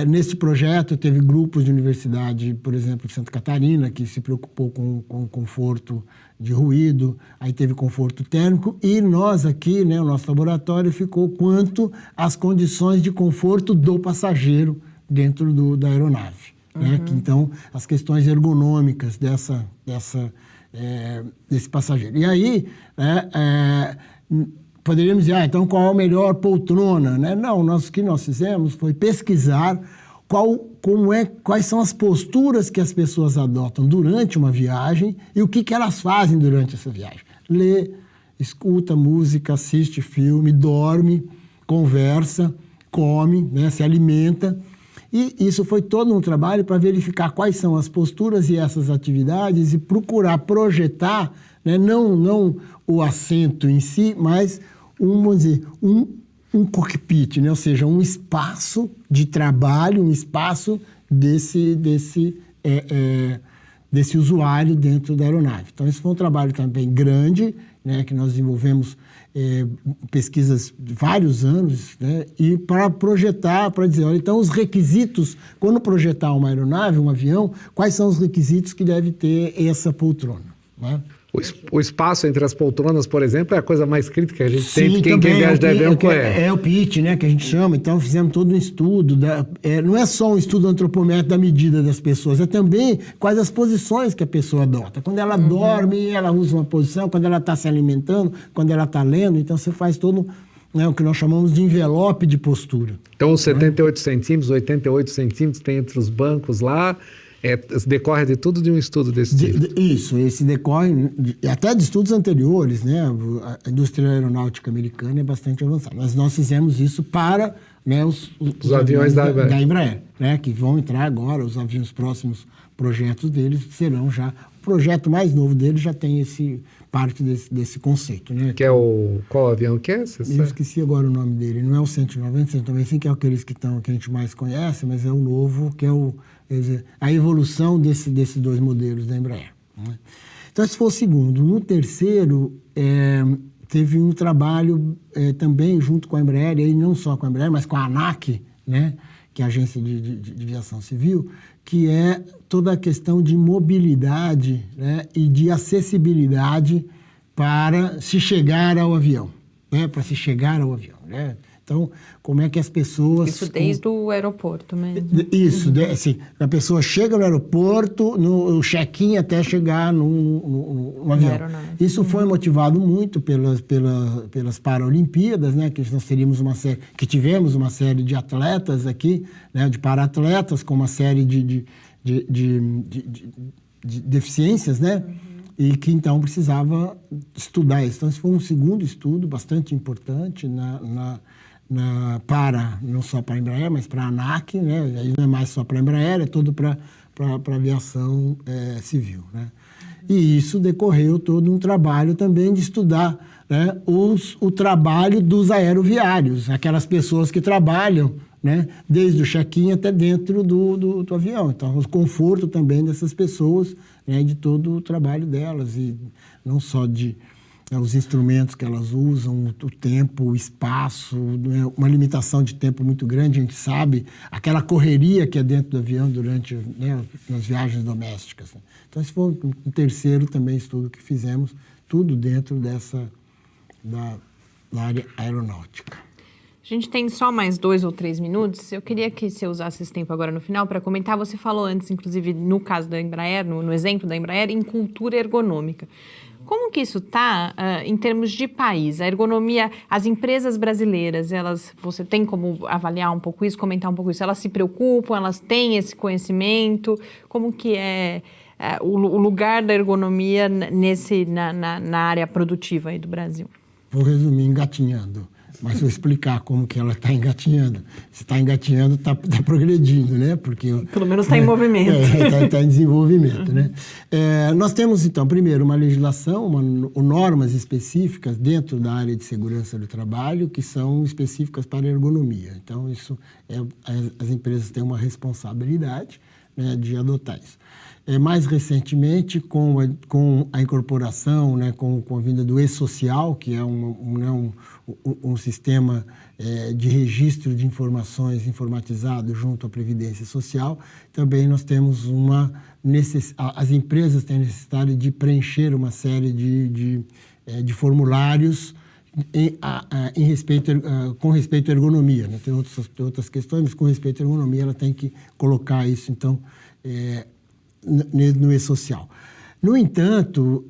nesse projeto, teve grupos de universidade, por exemplo, de Santa Catarina, que se preocupou com conforto de ruído, aí teve conforto térmico, e nós aqui, né, o nosso laboratório ficou quanto às condições de conforto do passageiro dentro da aeronave. Né? Então, as questões ergonômicas desse passageiro. E aí, poderíamos dizer, então qual é a melhor poltrona? Né? Não, o que nós fizemos foi pesquisar quais são as posturas que as pessoas adotam durante uma viagem e o que elas fazem durante essa viagem. Lê, escuta música, assiste filme, dorme, conversa, come, né, se alimenta. E isso foi todo um trabalho para verificar quais são as posturas e essas atividades e procurar projetar, né, não o assento em si, mas vamos dizer, um cockpit, né? Ou seja, um espaço de trabalho, um espaço desse usuário dentro da aeronave. Então, esse foi um trabalho também grande, né, que nós desenvolvemos pesquisas de vários anos, né, e para projetar, para dizer, olha, então os requisitos, quando projetar uma aeronave, um avião, quais são os requisitos que deve ter essa poltrona, né? O espaço entre as poltronas, por exemplo, é a coisa mais crítica que a gente tem. Quem viaja de avião é o pitch, né, que a gente chama. Então, fizemos todo um estudo. Não é só um estudo antropométrico da medida das pessoas, é também quais as posições que a pessoa adota. Quando ela dorme, ela usa uma posição. Quando ela está se alimentando, quando ela está lendo. Então, você faz todo, né, o que nós chamamos de envelope de postura. Então, os 78 centímetros, 88 centímetros tem entre os bancos lá. Decorre de tudo de um estudo desse tipo. Isso, esse decorre até de estudos anteriores, né? A indústria aeronáutica americana é bastante avançada. Mas nós fizemos isso para, né, os aviões da Embraer, né? Que vão entrar agora, os aviões próximos projetos deles serão já... O projeto mais novo deles já tem parte desse conceito, né? Que é qual avião que é? Eu esqueci agora o nome dele. Não é o 190, 195, que é aqueles que a gente mais conhece, mas é o novo, que é a evolução desses 2 modelos da Embraer. Né? Então, esse foi o segundo. No terceiro, teve um trabalho também junto com a Embraer, e aí não só com a Embraer, mas com a ANAC, né? Que é a Agência de Aviação Civil, que é toda a questão de mobilidade, né, e de acessibilidade para se chegar ao avião. né, para se chegar ao avião, né? Então, como é que as pessoas... Isso desde o aeroporto mesmo. Isso, assim, a pessoa chega no aeroporto, no check-in até chegar no avião. Isso foi motivado muito pelas Paralimpíadas, né? Que nós tivemos uma série de atletas aqui, né? De para-atletas, com uma série de deficiências, né? E que então precisava estudar isso. Então, esse foi um segundo estudo bastante importante não só para a Embraer, mas para a ANAC, né? Aí não é mais só para a Embraer, é todo para a aviação civil, né? E isso decorreu todo um trabalho também de estudar, né, o trabalho dos aeroviários, aquelas pessoas que trabalham, né, desde o check-in até dentro do avião. Então, o conforto também dessas pessoas, né, de todo o trabalho delas, e não só os instrumentos que elas usam, o tempo, o espaço, né, uma limitação de tempo muito grande, a gente sabe, aquela correria que é dentro do avião durante, né, nas viagens domésticas. Né? Então, esse foi um terceiro também estudo que fizemos, tudo dentro da área aeronáutica. A gente tem só mais 2 ou 3 minutos. Eu queria que você usasse esse tempo agora no final para comentar. Você falou antes, inclusive, no caso da Embraer, no exemplo da Embraer, em cultura ergonômica. Como que isso está em termos de país? A ergonomia, as empresas brasileiras, você tem como avaliar um pouco isso, comentar um pouco isso? Elas se preocupam, elas têm esse conhecimento? Como que é o lugar da ergonomia na área produtiva aí do Brasil? Vou resumir engatinhando, mas vou explicar como que ela está engatinhando. Se está engatinhando, está progredindo, né? Porque, pelo menos está em movimento. Está em desenvolvimento, né? Nós temos, então, primeiro, uma legislação, normas específicas dentro da área de segurança do trabalho que são específicas para a ergonomia. Então, isso as empresas têm uma responsabilidade, né, de adotar isso. Mais recentemente, com a incorporação, né, com a vinda do e-social, que é um sistema de registro de informações informatizado junto à Previdência Social, também nós temos as empresas têm necessidade de preencher uma série de formulários com respeito à ergonomia, né? Tem outras questões, mas com respeito à ergonomia ela tem que colocar isso, então, no e-social. No entanto,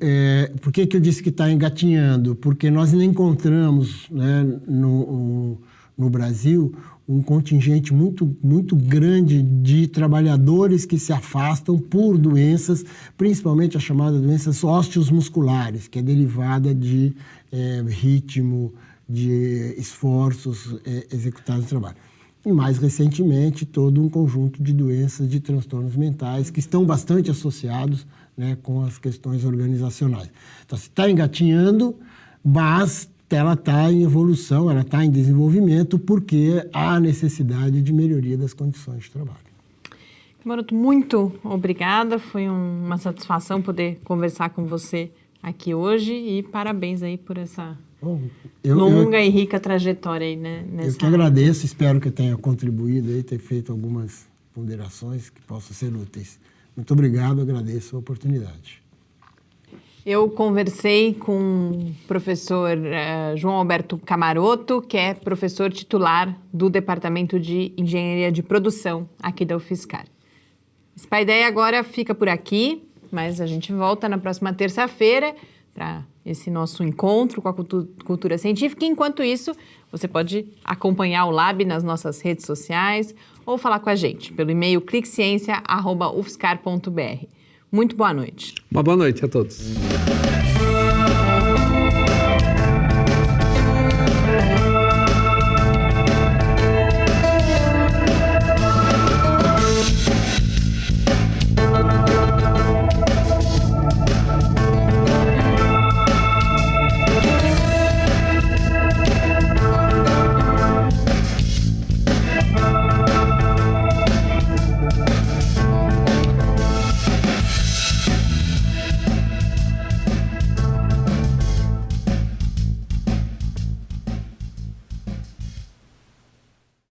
por que eu disse que está engatinhando? Porque nós ainda encontramos, né, no Brasil um contingente muito, muito grande de trabalhadores que se afastam por doenças, principalmente as chamadas doenças osteomusculares, que é derivada de ritmo, de esforços executados no trabalho. E, mais recentemente, todo um conjunto de doenças, de transtornos mentais, que estão bastante associados, né, com as questões organizacionais. Então, se está engatinhando, mas ela está em evolução, ela está em desenvolvimento, porque há necessidade de melhoria das condições de trabalho. Maroto, muito obrigada. Foi uma satisfação poder conversar com você aqui hoje e parabéns aí por essa longa e rica trajetória aí, né? Eu que agradeço, espero que eu tenha contribuído aí, ter feito algumas ponderações que possam ser úteis. Muito obrigado, agradeço a oportunidade. Eu conversei com o professor João Alberto Camaroto, que é professor titular do Departamento de Engenharia de Produção aqui da UFSCar. Spaideia agora fica por aqui, mas a gente volta na próxima terça-feira para esse nosso encontro com a cultura científica. Enquanto isso, você pode acompanhar o Lab nas nossas redes sociais ou falar com a gente pelo e-mail cliqueciência@ufscar.br. Muito boa noite. Uma boa noite a todos.